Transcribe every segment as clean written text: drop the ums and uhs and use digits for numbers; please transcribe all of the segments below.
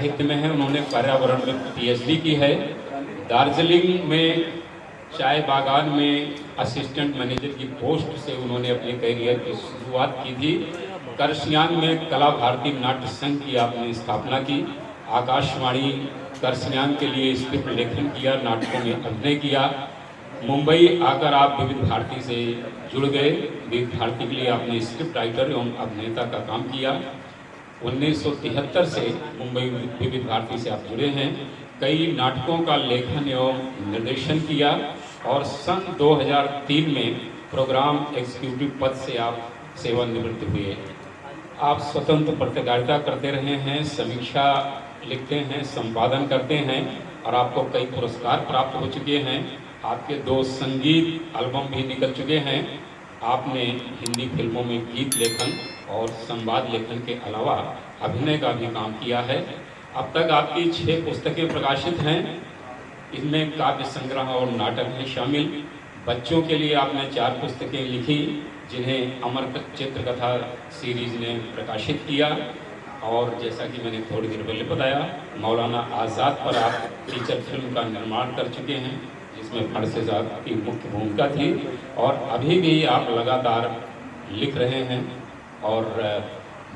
साहित्य में हैं, उन्होंने पर्यावरण में पीएचडी की है। दार्जिलिंग में चाय बागान में असिस्टेंट मैनेजर की पोस्ट से उन्होंने अपने करियर की शुरुआत की थी। करसियान में कला भारती नाट्य संघ की आपने स्थापना की। आकाशवाणी करसियान के लिए स्क्रिप्ट लेखन किया, नाटकों में अभिनय किया। मुंबई आकर आप विविध भारती से जुड़ गए। विविध भारती के लिए आपने स्क्रिप्ट राइटर एवं अभिनेता का काम किया। 1973 से मुंबई विविध भारती से आप जुड़े हैं। कई नाटकों का लेखन एवं निर्देशन किया और सन 2003 में प्रोग्राम एग्जीक्यूटिव पद से आप सेवानिवृत्त हुए। आप स्वतंत्र पत्रकारिता करते रहे हैं, समीक्षा लिखते हैं, संपादन करते हैं और आपको कई पुरस्कार प्राप्त हो चुके हैं। आपके 2 संगीत एल्बम भी निकल चुके हैं। आपने हिंदी फिल्मों में गीत लेखन और संवाद लेखन के अलावा अभिनय का भी काम किया है। अब तक आपकी 6 पुस्तकें प्रकाशित हैं। इनमें काव्य संग्रह और नाटक हैं शामिल। बच्चों के लिए आपने 4 पुस्तकें लिखी जिन्हें अमर चित्रकथा सीरीज ने प्रकाशित किया। और जैसा कि मैंने थोड़ी देर पहले बताया, मौलाना आज़ाद पर आप फीचर फिल्म का निर्माण कर चुके हैं जिसमें फणसेजाद की मुख्य भूमिका थी। और अभी भी आप लगातार लिख रहे हैं और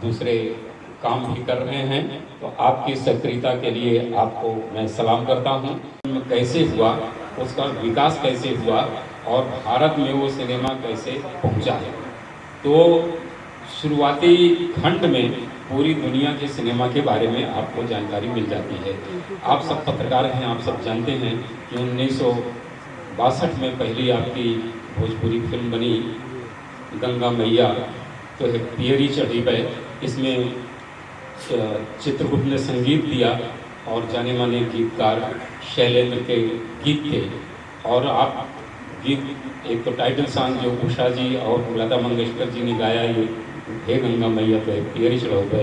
दूसरे काम भी कर रहे हैं। तो आपकी सक्रियता के लिए आपको मैं सलाम करता हूँ। कैसे हुआ, उसका विकास कैसे हुआ और भारत में वो सिनेमा कैसे पहुँचा है, तो शुरुआती खंड में पूरी दुनिया के सिनेमा के बारे में आपको जानकारी मिल जाती है। आप सब पत्रकार हैं, आप सब जानते हैं कि 1962 में पहली आपकी भोजपुरी फिल्म बनी गंगा मैया, तो एक पियरी चढ़ी पे। इसमें चित्रगुप्त ने संगीत दिया और जाने माने गीतकार शैलेंद्र के गीत थे। और आप गीत एक तो टाइटल सॉन्ग जो उषा जी और लता मंगेशकर जी ने गाया, ये हे गंगा मैया पे पियरी चढ़ो पे,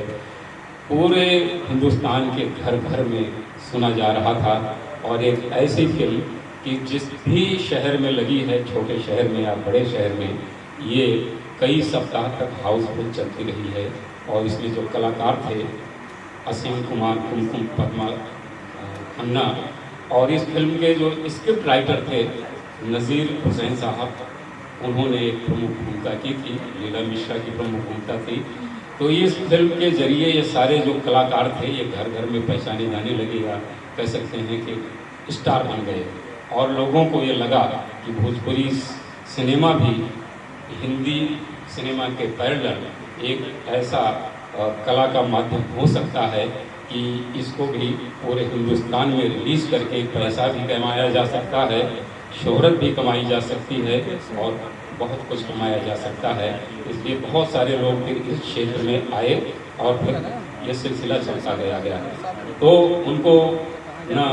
पूरे हिंदुस्तान के घर घर में सुना जा रहा था। और एक ऐसी फिल्म कि जिस भी शहर में लगी है, छोटे शहर में या बड़े शहर में, ये कई सप्ताह तक हाउसफुल चलती रही है। और इसमें जो कलाकार थे, असीम कुमार, कुमकुम, पद्मा खन्ना, और इस फिल्म के जो स्क्रिप्ट राइटर थे नज़ीर हुसैन साहब, उन्होंने एक प्रमुख भूमिका की थी। लीला मिश्रा की प्रमुख भूमिका थी। तो इस फिल्म के जरिए ये सारे जो कलाकार थे ये घर घर में पहचाने जाने लगे, या कह सकते हैं कि स्टार बन गए। और लोगों को ये लगा कि भोजपुरी सिनेमा भी हिंदी सिनेमा के पैरेलल एक ऐसा कला का माध्यम हो सकता है कि इसको भी पूरे हिंदुस्तान में रिलीज़ करके पैसा भी कमाया जा सकता है, शोहरत भी कमाई जा सकती है और बहुत कुछ कमाया जा सकता है। इसलिए बहुत सारे लोग फिर इस क्षेत्र में आए और फिर ये सिलसिला चलता गया। तो उनको ना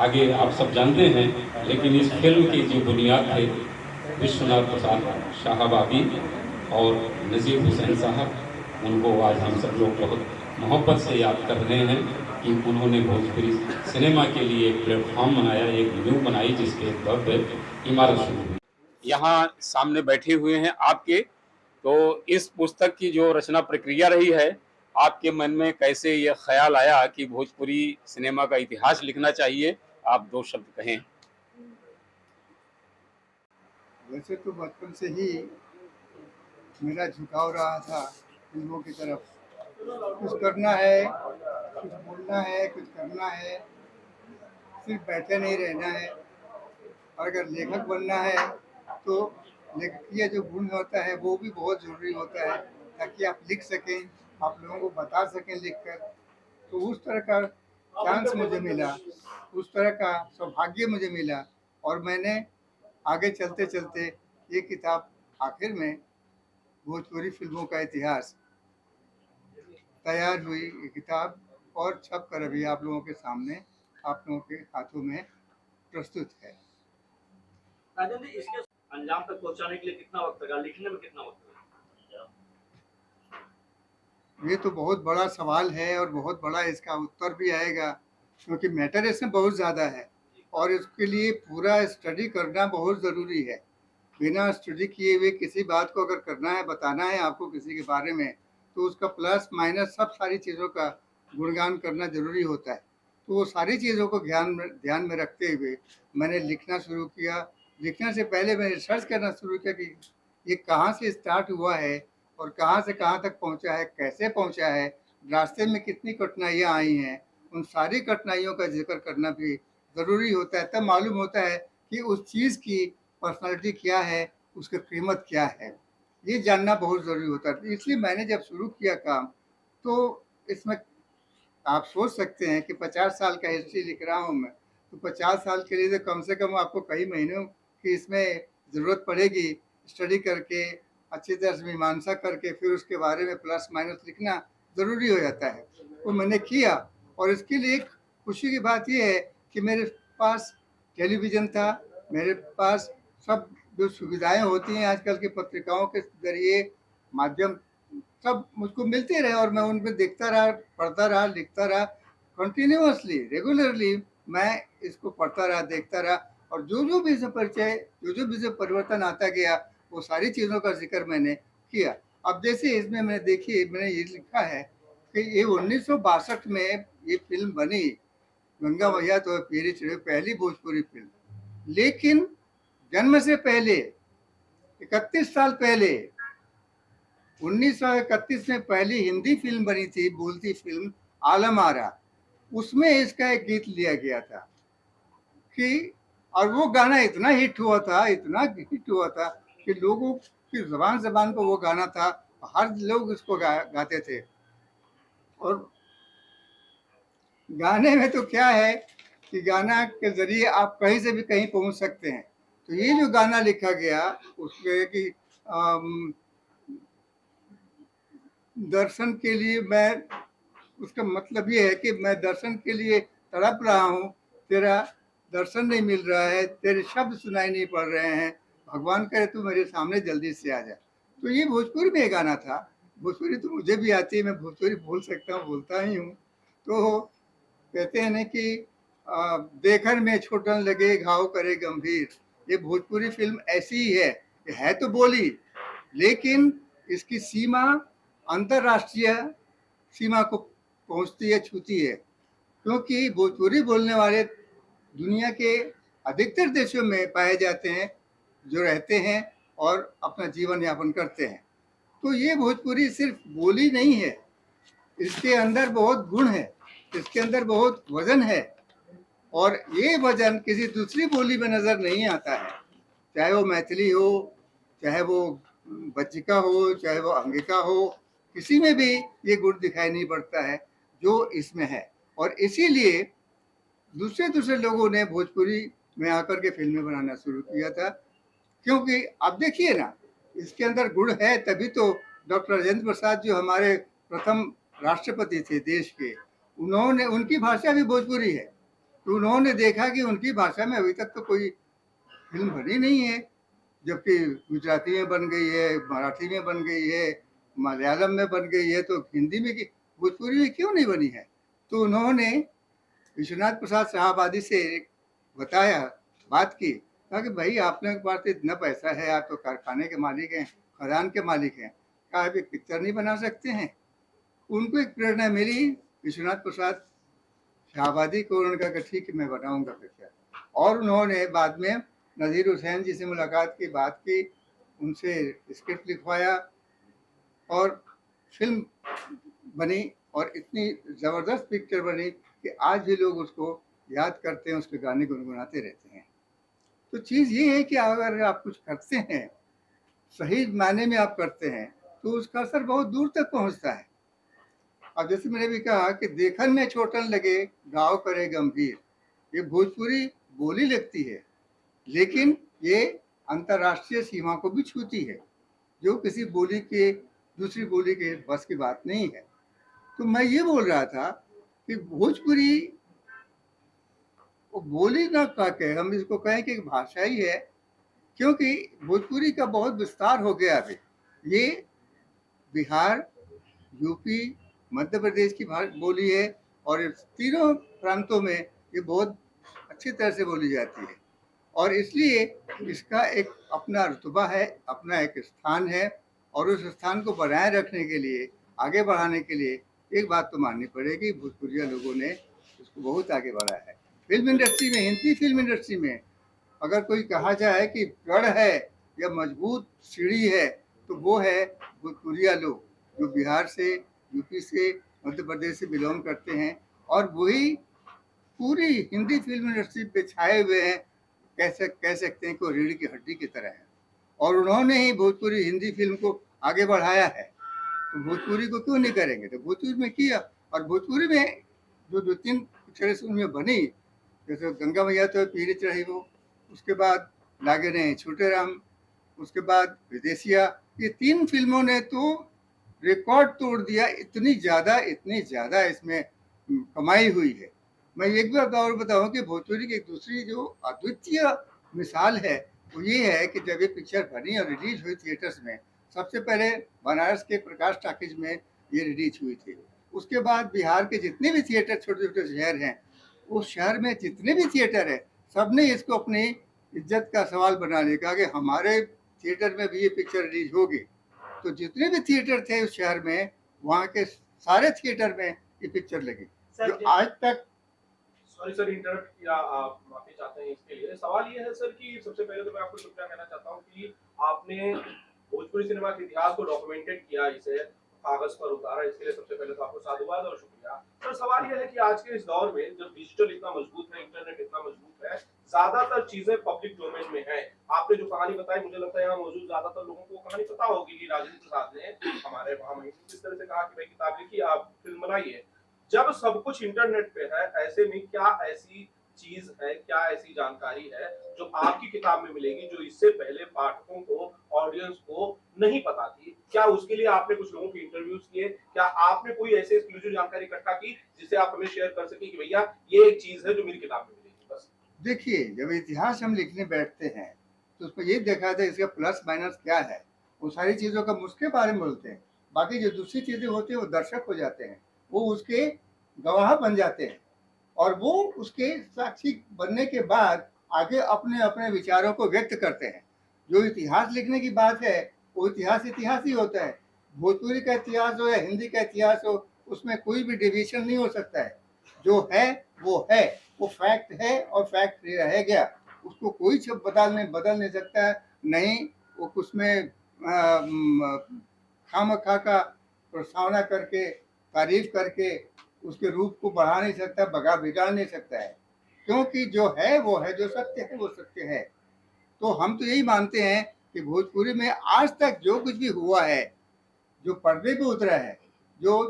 आगे आप सब जानते हैं, लेकिन इस फिल्म की जो बुनियाद थे विश्वनाथ प्रसाद शाहबादी और नज़ीर हुसैन साहब, उनको आज हम सब लोग बहुत मोहब्बत से याद कर रहे हैं कि उन्होंने भोजपुरी सिनेमा के लिए एक प्लेटफॉर्म बनाया, एक न्यू बनाई जिसके भव्य इमारत शुरू हुई। यहाँ सामने बैठे हुए हैं आपके, तो इस पुस्तक की जो रचना प्रक्रिया रही है, आपके मन में कैसे ये ख्याल आया कि भोजपुरी सिनेमा का इतिहास लिखना चाहिए? आप 2 शब्द कहें। वैसे तो बचपन से ही मेरा झुकाव रहा था फिल्मों की तरफ। कुछ करना है, कुछ बोलना है, कुछ करना है, सिर्फ बैठे नहीं रहना है। और अगर लेखक बनना है तो लेखकीय जो गुण होता है वो भी बहुत ज़रूरी होता है, ताकि आप लिख सकें, आप लोगों को बता सकें लिखकर। तो उस तरह का चांस मुझे मिला, उस तरह का सौभाग्य मुझे मिला, और मैंने आगे चलते चलते ये किताब आखिर में भोजपुरी फिल्मों का इतिहास तैयार हुई। ये किताब और छप कर अभी आप लोगों के सामने, आप लोगों के हाथों में प्रस्तुत है। राजन जी, इसके अंजाम तक पहुंचाने के लिए कितना वक्त लगा, लिखने में कितना वक्त लगा? ये तो बहुत बड़ा सवाल है और बहुत बड़ा इसका उत्तर भी आएगा, क्योंकि मैटर इसमें बहुत ज़्यादा है और इसके लिए पूरा स्टडी करना बहुत ज़रूरी है। बिना स्टडी किए हुए किसी बात को अगर करना है, बताना है आपको किसी के बारे में, तो उसका प्लस माइनस सब सारी चीज़ों का गुणगान करना ज़रूरी होता है। तो वो सारी चीज़ों को ध्यान में रखते हुए मैंने लिखना शुरू किया। लिखने से पहले मैंने रिसर्च करना शुरू किया कि ये कहाँ से स्टार्ट हुआ है और कहाँ से कहाँ तक पहुँचा है, कैसे पहुँचा है, रास्ते में कितनी कठिनाइयाँ आई हैं। उन सारी कठिनाइयों का ज़िक्र करना भी ज़रूरी होता है, तब मालूम होता है कि उस चीज़ की पर्सनैलिटी क्या है, उसकी कीमत क्या है। ये जानना बहुत ज़रूरी होता है। इसलिए मैंने जब शुरू किया काम, तो इसमें आप सोच सकते हैं कि 50 साल का हिस्ट्री लिख रहा हूँ मैं, तो 50 साल के लिए तो कम से कम आपको कई महीनों की इसमें ज़रूरत पड़ेगी। स्टडी करके, अच्छी तरह से मीमांसा करके, फिर उसके बारे में प्लस माइनस लिखना ज़रूरी हो जाता है। वो मैंने किया और इसके लिए एक खुशी की बात ये है कि मेरे पास टेलीविज़न था, मेरे पास सब जो सुविधाएँ होती हैं आजकल की पत्रिकाओं के ज़रिए, माध्यम सब मुझको मिलते रहे और मैं उन पे देखता रहा, पढ़ता रहा, लिखता रहा। कंटिन्यूअसली, रेगुलरली मैं इसको पढ़ता रहा, देखता रहा और जो-जो भी इसमें परिचय, जो-जो भी इसमें परिवर्तन आता गया, वो सारी चीज़ों का ज़िक्र मैंने किया। अब जैसे इसमें मैंने देखिए मैंने ये लिखा है कि ये 1962 में ये फ़िल्म बनी, गंगा मैया तो पीरी चढ़ी, पहली भोजपुरी फ़िल्म। लेकिन जन्म से पहले 31 साल पहले 1931 में पहली हिंदी फिल्म बनी थी, बोलती फिल्म आलम आरा। उसमें इसका एक गीत लिया गया था कि और वो गाना इतना हिट हुआ था, इतना हिट हुआ था कि लोगों की ज़बान-ज़बान पे वो गाना था, हर लोग इसको गाते थे। और गाने में तो क्या है कि गाना के ज़रिए आप कहीं से भी कहीं पहुँच सकते हैं। तो ये जो गाना लिखा गया उसमें कि दर्शन के लिए मैं, उसका मतलब ये है कि मैं दर्शन के लिए तड़प रहा हूँ, तेरा दर्शन नहीं मिल रहा है, तेरे शब्द सुनाई नहीं पड़ रहे हैं, भगवान करे तू मेरे सामने जल्दी से आ जा। तो ये भोजपुरी में गाना था। भोजपुरी तो मुझे भी आती है, मैं भोजपुरी बोल सकता हूँ, बोलता ही हूँ। तो कहते हैं ना कि देखन में छूटन लगे घाव करे गंभीर। ये भोजपुरी फिल्म ऐसी ही है तो बोली, लेकिन इसकी सीमा अंतर्राष्ट्रीय सीमा को पहुंचती है, छूती है, क्योंकि भोजपुरी बोलने वाले दुनिया के अधिकतर देशों में पाए जाते हैं, जो रहते हैं और अपना जीवन यापन करते हैं। तो ये भोजपुरी सिर्फ बोली नहीं है, इसके अंदर बहुत गुण है, इसके अंदर बहुत वजन है और ये वजन किसी दूसरी बोली में नज़र नहीं आता है। चाहे वो मैथिली हो, चाहे वो बज्जिका हो, चाहे वो अंगिका हो, किसी में भी ये गुण दिखाई नहीं पड़ता है जो इसमें है। और इसीलिए दूसरे लोगों ने भोजपुरी में आकर के फिल्में बनाना शुरू किया था, क्योंकि अब देखिए ना, इसके अंदर गुण है, तभी तो डॉक्टर राजेंद्र प्रसाद जो हमारे प्रथम राष्ट्रपति थे देश के, उन्होंने, उनकी भाषा भी भोजपुरी है। तो उन्होंने देखा कि उनकी भाषा में अभी तक तो कोई फिल्म बनी नहीं है, जबकि गुजराती में बन गई है, मराठी में बन गई है, मलयालम में बन गई है, तो हिंदी में की, भोजपुरी में क्यों नहीं बनी है? तो उन्होंने विश्वनाथ प्रसाद शाहाबादी से बताया, बात की, कहा कि भाई आपने के पास तो इतना पैसा है, आप तो कारखाने के मालिक हैं, खदान के मालिक हैं, क्या आप एक पिक्चर नहीं बना सकते हैं? उनको एक प्रेरणा मिली विश्वनाथ प्रसाद शाहाबादी को, उन्होंने कहा कि ठीक है मैं बनाऊंगा पिक्चर। और उन्होंने बाद में नज़ीर हुसैन जी से मुलाकात की, बात की, उनसे स्क्रिप्ट लिखवाया और फिल्म बनी और इतनी ज़बरदस्त पिक्चर बनी कि आज भी लोग उसको याद करते हैं, उसके गाने गुनगुनाते रहते हैं। तो चीज़ ये है कि अगर आप कुछ करते हैं, सही मायने में आप करते हैं, तो उसका असर बहुत दूर तक पहुंचता है। अब जैसे मैंने भी कहा कि देखन में चोटन लगे घाव करे गंभीर, ये भोजपुरी बोली लगती है, लेकिन ये अंतर्राष्ट्रीय सीमा को भी छूती है, जो किसी बोली के, दूसरी बोली के बस की बात नहीं है। तो मैं ये बोल रहा था कि भोजपुरी वो बोली ना कह के हम इसको कहें कि भाषा ही है, क्योंकि भोजपुरी का बहुत विस्तार हो गया अभी। ये बिहार, यूपी, मध्य प्रदेश की बोली है और तीनों प्रांतों में ये बहुत अच्छी तरह से बोली जाती है और इसलिए इसका एक अपना रुतबा है, अपना एक स्थान है और उस स्थान को बनाए रखने के लिए, आगे बढ़ाने के लिए एक बात तो माननी पड़ेगी, भोजपुरिया लोगों ने उसको बहुत आगे बढ़ाया है। फिल्म इंडस्ट्री में, हिंदी फिल्म इंडस्ट्री में अगर कोई कहा जाए कि गढ़ है या मजबूत सीढ़ी है तो वो है भोजपुरिया लोग, जो बिहार से, यूपी से, मध्य प्रदेश से बिलोंग करते हैं, और वही पूरी हिंदी फिल्म इंडस्ट्री पे छाए हुए हैं। कैसे कह सकते हैं कि वो रीढ़ की हड्डी की तरह है, और उन्होंने ही भोजपुरी हिंदी फिल्म को आगे बढ़ाया है। तो भोजपुरी को क्यों नहीं करेंगे? तो भोजपुरी में किया, और भोजपुरी में जो दो तीन पिक्चरें उनमें बनी, जैसे गंगा मैया तो पीड़ित रही वो, उसके बाद लागे रहे छोटे राम, उसके बाद विदेशिया, ये 3 फिल्मों ने तो रिकॉर्ड तोड़ दिया। इतनी ज़्यादा इसमें कमाई हुई है। मैं एक बार और बताऊं कि भोजपुरी की एक दूसरी जो अद्वितीय मिसाल है वो ये है कि जब ये पिक्चर बनी और रिलीज हुई थिएटर्स में, सबसे पहले बनारस के प्रकाश टॉकीज में ये रिलीज हुई थी। उसके बाद बिहार के जितने भी थिएटर, छोटे छोटे शहर हैं, उस शहर में जितने भी थिएटर है, सबने इसको अपनी इज्जत का सवाल बना लिया कि हमारे थिएटर में भी ये पिक्चर रिलीज होगी। तो जितने भी थिएटर थे उस शहर में, वहाँ के सारे थिएटर में ये पिक्चर लगी, जो आज तक। सॉरी सर, इंटरप्ट किया, आप माफी चाहते हैं इसके लिए। सवाल ये है सर कि सबसे पहले तो मैं आपको शुक्रिया कहना चाहता हूँ कि आपने भोजपुरी सिनेमा के इतिहास को डॉक्यूमेंटेड किया, इसे कागज पर उतारा, इसके लिए सबसे पहले तो आपको साधुवाद और शुक्रिया। सर सवाल यह है कि आज के इस दौर में जब डिजिटल इतना मजबूत है, इंटरनेट इतना मजबूत है, ज्यादातर चीजें पब्लिक डोमेन में है। आपने जो कहानी बताई, मुझे लगता है यहाँ मौजूद ज्यादातर लोगों को कहानी पता होगी कि राजेंद्र प्रसाद ने हमारे वहां जिस तरह से कहा कि भाई किताब लिखी, आप फिल्म बनाइए। जब सब कुछ इंटरनेट पे है, ऐसे में क्या ऐसी चीज है, क्या ऐसी जानकारी है जो आपकी किताब में मिलेगी, जो इससे पहले पाठकों को, ऑडियंस को नहीं पता थी? क्या उसके लिए आपने कुछ लोगों के इंटरव्यूज किए? क्या आपने कोई ऐसे एक्सक्लूसिव जानकारी इकट्ठा की जिसे आप हमें शेयर कर सके कि भैया ये एक चीज है जो मेरी किताब में मिलेगी? बस देखिए, जब इतिहास हम लिखने बैठते हैं तो उसमें ये देखा जाता है इसका प्लस माइनस क्या है। वो सारी चीज़ों का उसके बारे में बोलते हैं, बाकी जो दूसरी चीज़ें होती हैं वो दर्शक हो जाते हैं, वो उसके गवाह बन जाते हैं, और वो उसके साक्षी बनने के बाद आगे अपने अपने विचारों को व्यक्त करते हैं। जो इतिहास लिखने की बात है, वो इतिहास इतिहास ही होता है। भोजपुरी का इतिहास हो या हिंदी का इतिहास हो, उसमें कोई भी डिविएशन नहीं हो सकता है। जो है वो है, वो फैक्ट है और फैक्ट रहेगा। उसको कोई बदल नहीं सकता है, नहीं वो उसमें खामखा का प्रस्तावना करके, तारीफ करके उसके रूप को बढ़ा नहीं सकता, बिगाड़ नहीं सकता है। क्योंकि जो है वो है, जो सत्य है वो सत्य है। तो हम तो यही मानते हैं कि भोजपुरी में आज तक जो कुछ भी हुआ है, जो पर्दे पे उतरा है, जो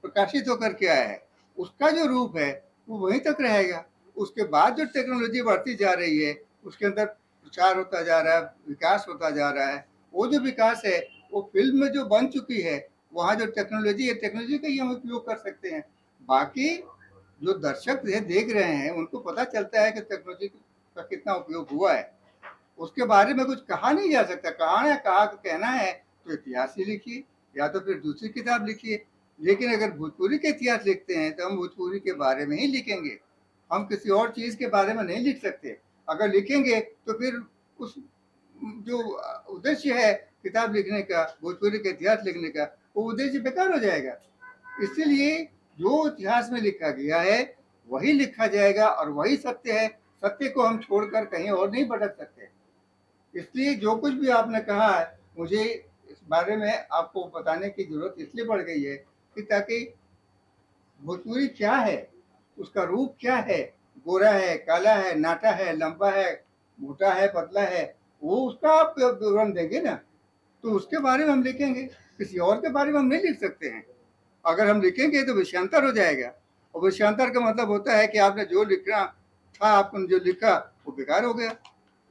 प्रकाशित होकर के आया है, उसका जो रूप है वो वहीं तक रहेगा। उसके बाद जो टेक्नोलॉजी बढ़ती जा रही है, उसके अंदर प्रचार होता जा रहा है, विकास होता जा रहा है। वो जो विकास है वो फिल्म में जो बन चुकी है, वहाँ जो टेक्नोलॉजी है, टेक्नोलॉजी का ही हम उपयोग कर सकते हैं। बाकी जो दर्शक देख रहे हैं उनको पता चलता है कि टेक्नोलॉजी का कितना उपयोग हुआ है। उसके बारे में कुछ कहा नहीं जा सकता। कहा कहना है तो इतिहास ही लिखिए या तो फिर दूसरी किताब लिखिए। लेकिन अगर भोजपुरी के इतिहास लिखते हैं तो हम भोजपुरी के बारे में ही लिखेंगे, हम किसी और चीज़ के बारे में नहीं लिख सकते। अगर लिखेंगे तो फिर उस जो उद्देश्य है किताब लिखने का, भोजपुरी का इतिहास लिखने का, वो उद्देश्य बेकार हो जाएगा। इसीलिए जो इतिहास में लिखा गया है वही लिखा जाएगा और वही सत्य है। सत्य को हम छोड़कर कहीं और नहीं भटक सकते। इसलिए जो कुछ भी आपने कहा है, मुझे इस बारे में आपको बताने की जरूरत इसलिए बढ़ गई है कि ताकि भोजपुरी क्या है, उसका रूप क्या है, गोरा है, काला है, नाटा है, लंबा है, मोटा है, पतला है, वो उसका आप विवरण देंगे ना, तो उसके बारे में हम लिखेंगे। किसी और के बारे में हम नहीं लिख सकते हैं। अगर हम लिखेंगे तो विषयांतर हो जाएगा, और विषयांतर का मतलब होता है कि आपने जो लिखना था, आपने जो लिखा वो बेकार हो गया।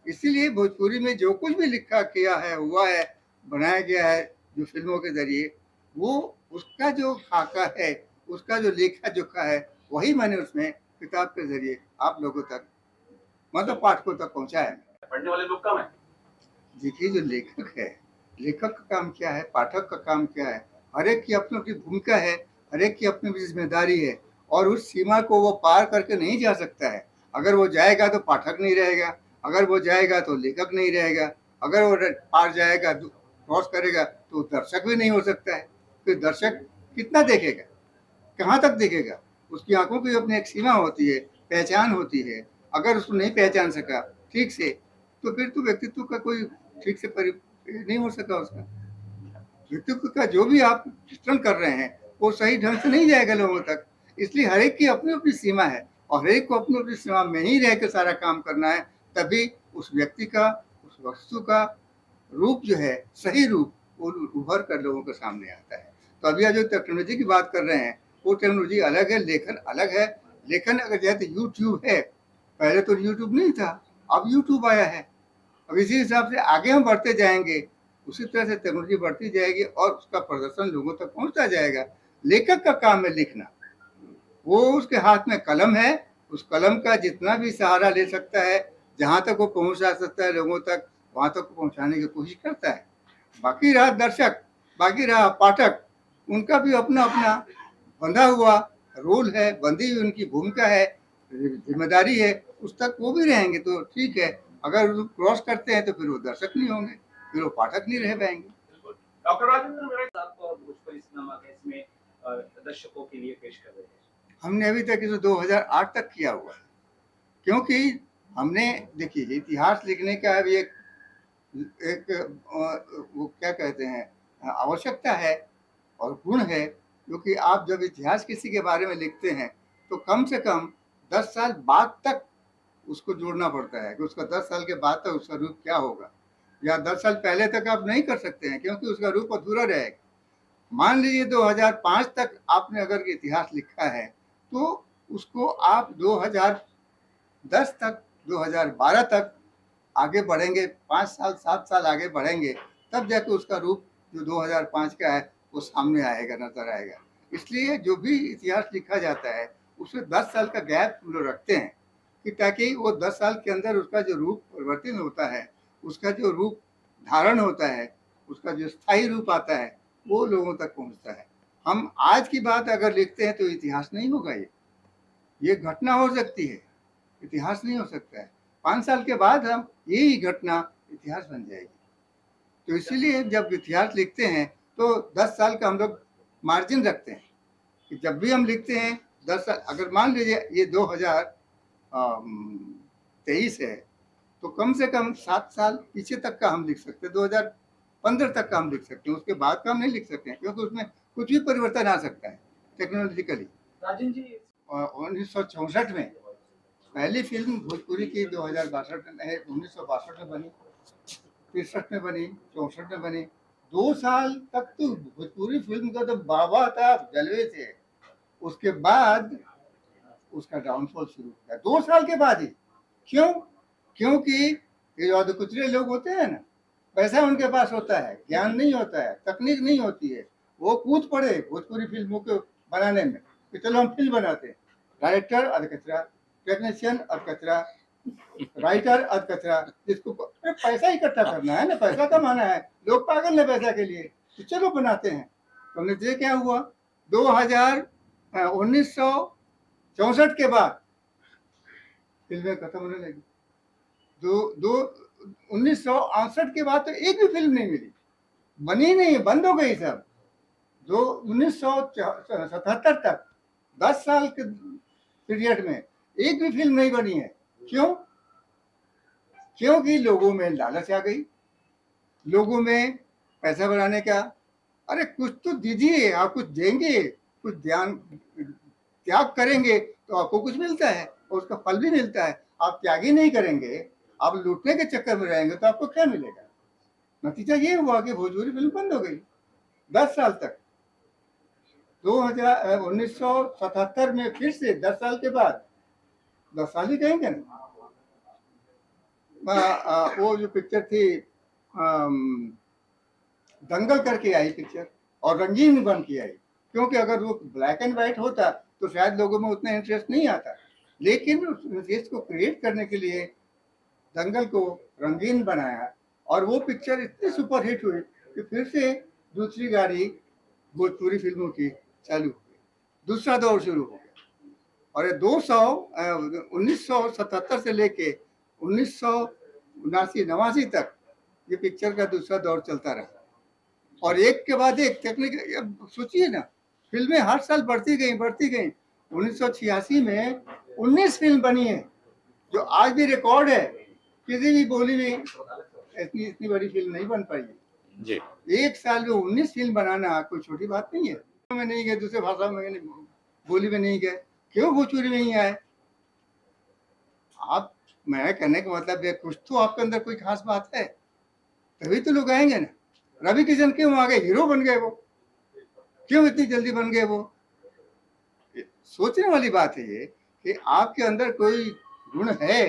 इसीलिए भोजपुरी में जो कुछ भी लिखा किया है, हुआ है, बनाया गया है जो फिल्मों के जरिए, वो उसका जो खाका है, उसका जो लेखा जोखा है, वही मैंने उसमें किताब के जरिए आप लोगों तक, मतलब पाठकों तक पहुंचाया है। पढ़ने वाले लोग कम है। देखिए, जो लेखक है, लेखक का काम क्या है, पाठक का काम क्या है, हर एक की अपनी अपनी भूमिका है, हर एक की अपनी अपनी जिम्मेदारी है, और उस सीमा को वो पार करके नहीं जा सकता है। अगर वो जाएगा तो पाठक नहीं रहेगा, अगर वो जाएगा तो लेखक नहीं रहेगा, अगर वो पार जाएगा, क्रॉस करेगा तो दर्शक भी नहीं हो सकता है। फिर दर्शक कितना देखेगा, कहाँ तक देखेगा? उसकी आंखों की अपनी एक सीमा होती है, पहचान होती है। अगर उसको नहीं पहचान सका ठीक से, तो फिर तो व्यक्तित्व का कोई ठीक से नहीं हो सका उसका। व्यक्तित्व का जो भी आप चित्रण कर रहे हैं वो सही ढंग से नहीं जाएगा लोगों तक। इसलिए हर एक की अपनी अपनी सीमा है और हर एक को अपनी अपनी सीमा में ही रह के सारा काम करना है, तभी उस व्यक्ति का, उस वस्तु का रूप जो है, सही रूप, वो उभर कर लोगों के सामने आता है। तो अभी जो टेक्नोलॉजी की बात कर रहे हैं, वो टेक्नोलॉजी अलग है, लेखन अलग है। लेखन अगर जैसे यूट्यूब है, पहले तो यूट्यूब नहीं था, अब यूट्यूब आया है। अब इसी हिसाब से आगे हम बढ़ते जाएंगे, उसी तरह से टेक्नोलॉजी बढ़ती जाएगी और उसका प्रदर्शन लोगों तक पहुंचता जाएगा। लेखक का काम है लिखना, वो उसके हाथ में कलम है, उस कलम का जितना भी सहारा ले सकता है, जहाँ तक वो पहुंचा सकता है लोगों तक, वहाँ तक पहुंचाने की कोशिश करता है। बाकी रहा दर्शक, बाकी रहा पाठक, उनका भी अपना अपना बंधा हुआ रोल है, बंधी हुई उनकी भूमिका है, जिम्मेदारी है, उस तक वो भी रहेंगे तो ठीक है। अगर क्रॉस करते हैं तो फिर वो दर्शक नहीं होंगे, फिर वो पाठक नहीं रह पाएंगे। डॉक्टर राजेंद्र, मेरा आपको भोजपुरी सिनेमा के इसमें दर्शकों के लिए पेश कर रहे हैं? हमने अभी तक इसे 2008 तक किया हुआ है, क्योंकि हमने देखिए इतिहास लिखने का अभी एक वो क्या कहते हैं, आवश्यकता है और गुण है, क्योंकि आप जब इतिहास किसी के बारे में लिखते हैं तो कम से कम 10 साल बाद तक उसको जोड़ना पड़ता है कि उसका 10 साल के बाद तक उसका रूप क्या होगा, या 10 साल पहले तक आप नहीं कर सकते हैं क्योंकि उसका रूप अधूरा रहेगा। मान लीजिए 2005 तक आपने अगर इतिहास लिखा है तो उसको आप 2010 तक, 2012 तक आगे बढ़ेंगे, 5 साल 7 साल आगे बढ़ेंगे, तब जाके उसका रूप जो 2005 का है वो सामने आएगा, नजर आएगा। इसलिए जो भी इतिहास लिखा जाता है उसमें 10 साल का गैप हम लोग रखते हैं कि ताकि वो 10 साल के अंदर उसका जो रूप परिवर्तन होता है, उसका जो रूप धारण होता है, उसका जो स्थायी रूप आता है, वो लोगों तक पहुंचता है। हम आज की बात अगर लिखते हैं तो इतिहास नहीं होगा, ये घटना हो सकती है, इतिहास नहीं हो सकता है। 5 साल के बाद हम यही घटना इतिहास बन जाएगी। तो इसीलिए जब इतिहास लिखते हैं तो 10 साल का हम लोग मार्जिन रखते हैं कि जब भी हम लिखते हैं 10 साल, अगर मान लीजिए ये 2023 है तो कम से कम 7 साल पीछे तक का हम लिख सकते हैं, 2015 तक का हम लिख सकते हैं, उसके बाद का हम नहीं लिख सकते हैं क्योंकि उसमें कुछ भी परिवर्तन आ सकता है टेक्नोलॉजिकली। राजन जी, 1964 में पहली फिल्म भोजपुरी की 1962 में बनी, 63 में बनी, 64 में बनी। 2 साल तक तो भोजपुरी फिल्म का तो बाबा था, जलवे थे। उसके बाद उसका डाउनफॉल शुरू हो गया 2 साल के बाद ही। क्यों? क्योंकि ये जो अधकुचरे लोग होते हैं ना, पैसा उनके पास होता है, ज्ञान नहीं होता है, तकनीक नहीं होती है, वो कूद पड़े भोजपुरी फिल्मों को बनाने में कि चलो हम फिल्म बनाते हैं। डायरेक्टर अधकचरा, टेक्नीशियन अधकचरा, राइटर अधकचरा, जिसको पैसा इकट्ठा करना है ना, पैसा कमाना है, लोग पागल है पैसा के लिए, तो चलो बनाते हैं। तो नतीजे क्या हुआ, 1964 के बाद फिल्में खत्म होने लगी। 1968 के बाद तो एक भी फिल्म नहीं मिली, बनी नहीं, बंद हो गई सब। जो 1977 तक 10 साल के पीरियड में एक भी फिल्म नहीं बनी है। क्यों? क्योंकि लोगों में लालच आ गई, लोगों में पैसा बनाने का, अरे कुछ तो दीजिए, आप कुछ देंगे, कुछ ध्यान त्याग करेंगे तो आपको कुछ मिलता है और उसका फल भी मिलता है। आप त्याग ही नहीं करेंगे, आप लूटने के चक्कर में रहेंगे तो आपको क्या मिलेगा? नतीजा ये हुआ कि भोजपुरी फिल्म बंद हो गई 10 साल तक। 1977 में फिर से 10 साल के बाद, 10 साल ही कहेंगे ना, वो जो पिक्चर थी दंगल करके आई पिक्चर और रंगीन बन के आई, क्योंकि अगर वो ब्लैक एंड व्हाइट होता तो शायद लोगों में उतना इंटरेस्ट नहीं आता, लेकिन उस इंटरेस्ट को क्रिएट करने के लिए दंगल को रंगीन बनाया और वो पिक्चर इतनी सुपरहिट हुई कि फिर से दूसरी गाड़ी भोजपुरी फिल्मों की चालू हो गई, दूसरा दौर शुरू हो गया। और ये 1977 से लेके 1979 तक ये पिक्चर का दूसरा दौर चलता रहा और एक के बाद एक टेक्निक। सोचिए ना, फिल्में हर साल बढ़ती गई 1986 में 19 फिल्म बनी है, जो आज भी रिकॉर्ड है। किसी भी बोली में इतनी इतनी बड़ी फिल्म नहीं बन पाई। जी। एक साल में 19 फिल्म बनाना कोई छोटी बात नहीं है। में नहीं गए, दूसरे भाषा में बोली में नहीं गए, क्यों भोजपुरी में ही आए? आप, मैं कहने का मतलब है कुछ तो आपके अंदर कोई खास बात है, तभी तो लोग आएंगे ना। रवि किशन क्यों आ गए? हीरो बन गए वो, क्यों इतनी जल्दी बन गए वो? सोचने वाली बात है ये कि आपके अंदर कोई गुण है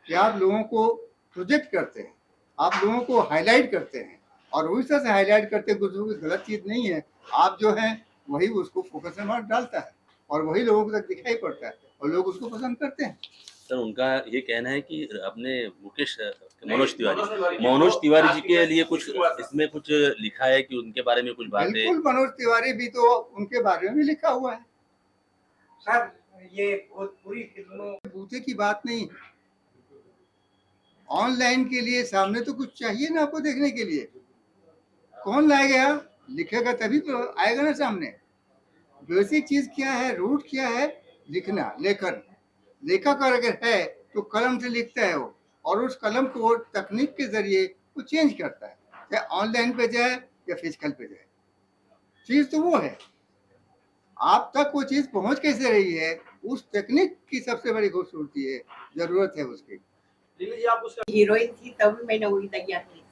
कि आप लोगों को प्रोजेक्ट करते हैं, आप लोगों को हाईलाइट करते हैं, और उस तरह से हाईलाइट करते कुछ गलत चीज नहीं है। आप जो है वही उसको फोकस में डालता है और वही लोगों तक दिखाई पड़ता है और लोग उसको पसंद करते हैं। सर उनका ये कहना है कि अपने मनोज तिवारी जी के लिए कुछ इसमें कुछ लिखा है कि उनके बारे में कुछ बातें। बिल्कुल, मनोज तिवारी भी तो उनके बारे में भी लिखा हुआ है। सर ये पूरी फिल्मों बूते की बात नहीं, ऑनलाइन के लिए सामने तो कुछ चाहिए ना आपको देखने के लिए। कौन लाएगा? लिखेगा तभी तो आएगा ना सामने। बेसिक चीज क्या है, रूट क्या है? लिखना, लेखन। लेखक अगर है तो कलम से लिखता है वो, और उस कलम को तकनीक के जरिए वो चेंज करता है, चाहे ऑनलाइन पे जाए या फिजिकल पे जाए। चीज तो वो है, आप तक वो चीज पहुंच कैसे रही है, उस तकनीक की सबसे बड़ी खूबसूरती है, जरूरत है उसकी। जी आप उसका हीरोइन थी तभी मैंने वही तैयार की थी।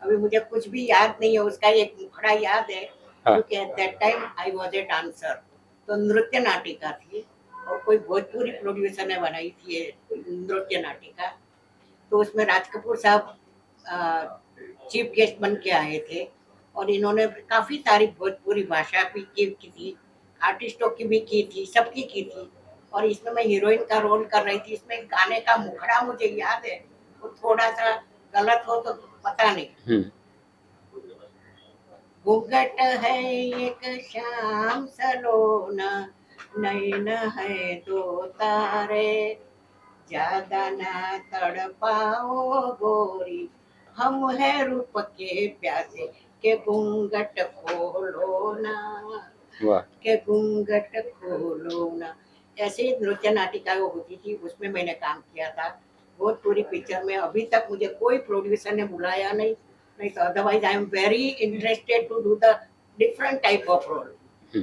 अभी मुझे कुछ भी याद नहीं है, उसका एक मुखड़ा याद है क्योंकि at that time I was a dancer. तो नृत्य नाटिका थी और कोई भोजपुरी प्रोड्यूसर ने बनाई थी ये नृत्य नाटिका। तो उसमें राज कपूर साहब चीफ गेस्ट बन के आए थे और इन्होंने काफी सारी भोजपुरी भाषा भी की थी, आर्टिस्टों की भी की थी, सबकी की थी। और इसमें मैं हीरोइन का रोल कर रही थी। इसमें गाने का मुखड़ा मुझे याद है, वो थोड़ा सा गलत हो तो पता नहीं। घूंघट है एक शाम सलोना, नैन है दो तारे, ज्यादा ना तड़पाओ गोरी, हम है रूप के प्यासे, के घूंघट खोलो ना, के घूंघट खोलो ना। ऐसे नृत्य नाटिका होती थी, उसमें मैंने काम किया था। बहुत पूरी पिक्चर में अभी तक मुझे कोई प्रोड्यूसर ने बुलाया नहीं तो otherwise I am very interested to do the different type of role.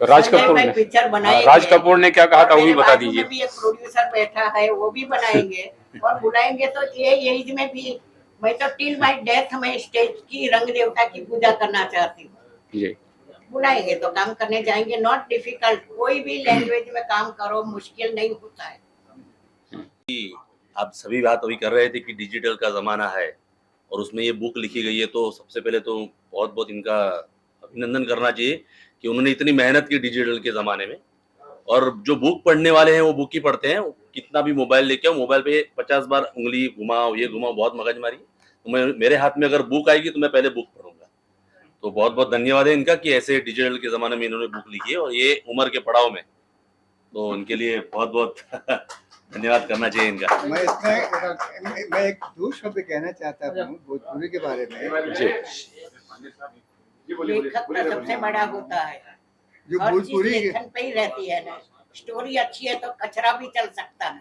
तो राज कपूर ने क्या कहा था वो भी बता दीजिए। भी एक प्रोड्यूसर बैठा है, वो भी बनाएंगे और बुलाएंगे तो ये एज में भी मैं तो टिल माय डेथ में स्टेज की रंग देवता की पूजा करना चाहती हूँ। बुलाएंगे तो काम करने जाएंगे। नॉट डिफिकल्ट, कोई भी लैंग्वेज में काम करो मुश्किल नहीं होता है। आप सभी बात अभी कर रहे थे कि डिजिटल का जमाना है और उसमें ये बुक लिखी गई है, तो सबसे पहले तो बहुत बहुत इनका अभिनंदन करना चाहिए कि उन्होंने इतनी मेहनत की डिजिटल के ज़माने में। और जो बुक पढ़ने वाले हैं वो बुक ही पढ़ते हैं, कितना भी मोबाइल लेके आओ, मोबाइल पे 50 बार उंगली घुमाओ, ये घुमाओ, बहुत मगजमारी। तो मेरे हाथ में अगर बुक आएगी तो मैं पहले बुक पढ़ूंगा। तो बहुत बहुत धन्यवाद है इनका कि ऐसे डिजिटल के ज़माने में इन्होंने बुक लिखी है और ये उम्र के पड़ाव में, तो उनके लिए बहुत बहुत धन्यवाद करना चाहिए इनका। मैं एक दो शब्द कहना चाहता हूँ भोजपुरी के बारे में। जी। लेखक का सबसे बड़ा होता है, जो हर चीज भोजपुरी लेखन पे ही रहती है ना। स्टोरी अच्छी है तो कचरा भी चल सकता है।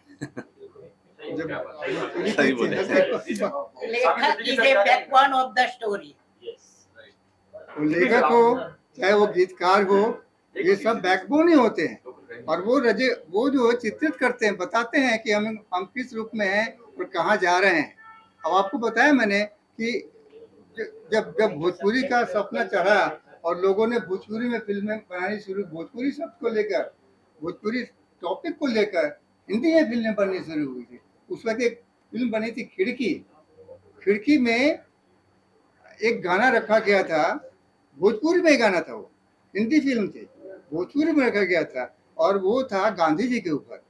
सही बोले। लेखक is a backbone of the story. वो लेखक हो चाहे वो गीतकार हो, ये सब बैकबोन ही होते हैं। और वो जो चित्रित करते हैं, बताते हैं कि हम किस रूप में हैं और कहाँ जा रहे हैं। अब आपको बताया मैंने कि जब भोजपुरी का सपना चढ़ा और लोगों ने भोजपुरी में फिल्में बनानी शुरू, भोजपुरी शब्द को लेकर, भोजपुरी टॉपिक को लेकर हिंदी में फिल्में बननी शुरू हुई थी। उस वक्त एक फिल्म बनी थी खिड़की में एक गाना रखा गया था, भोजपुरी में गाना था, वो हिंदी फिल्म थी, भोजपुरी में रखा गया था और वो था गांधी जी के ऊपर।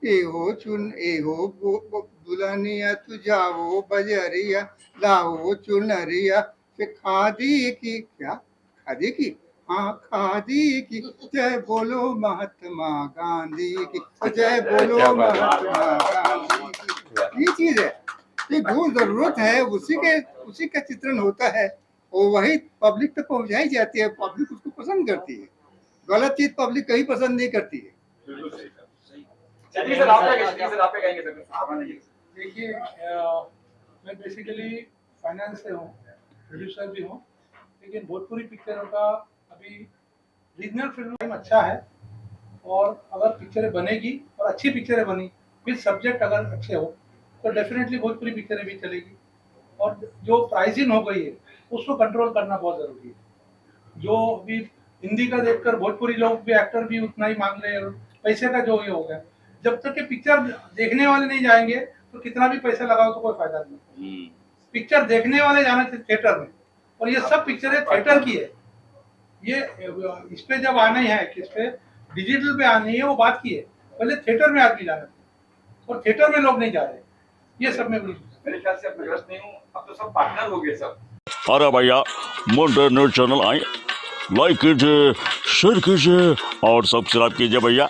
ए हो दुल्हनिया तू जाओ बजरिया, लाओ चुनरिया से खादी की, क्या खादी की, हाँ खादी की, जय बोलो महात्मा गांधी की, जय बोलो महात्मा गांधी की। ये चीज है, तो जो जरूरत है उसी का चित्रण होता है और वही पब्लिक तक पहुंचाई जाती है, पब्लिक उसको पसंद करती है। गलत चीज पब्लिक कहीं पसंद नहीं करती है। बिल्कुल सही सर। चलिए सर आप क्या कहेंगे, सर आप क्या कहेंगे सर? देखिए मैं बेसिकली फाइनेंस से हूँ, प्रोड्यूसर भी हूँ, लेकिन भोजपुरी पिक्चरों का अभी रीजनल फिल्म टाइम अच्छा है, और अगर पिक्चरें बनेगी और अच्छी पिक्चरें बनी फिर सब्जेक्ट अगर अच्छे हो तो डेफिनेटली भोजपुरी पिक्चरें भी चलेगी। और जो प्राइसिंग हो गई है उसको कंट्रोल करना बहुत ज़रूरी है। जो अभी हिंदी का देखकर भोजपुरी लोग भी, एक्टर भी उतना ही मांग रहे हैं, पैसे का जो ये हो गया, जब तक कि पिक्चर देखने वाले नहीं जाएंगे तो कितना भी पैसा लगाओ तो कोई फायदा नहीं। पिक्चर देखने वाले जाना चाहिए थिएटर में, और ये सब पिक्चरें थिएटर की है। ये इस पे जब आना है, किस पे डिजिटल पे आनी है वो बात की है, पहले थिएटर में आदमी जाना चाहिए, और थिएटर में लोग नहीं जा रहे। ये सब में बड़ी मेरे ख्याल से अब ग्रस्त नहीं हूँ, अब तो सब पार्टनर हो गए सब। अरे भैया मोटर न्यूज चैनल आए, लाइक कीजिए, शेयर कीजिए और सब्सक्राइब कीजिए भैया।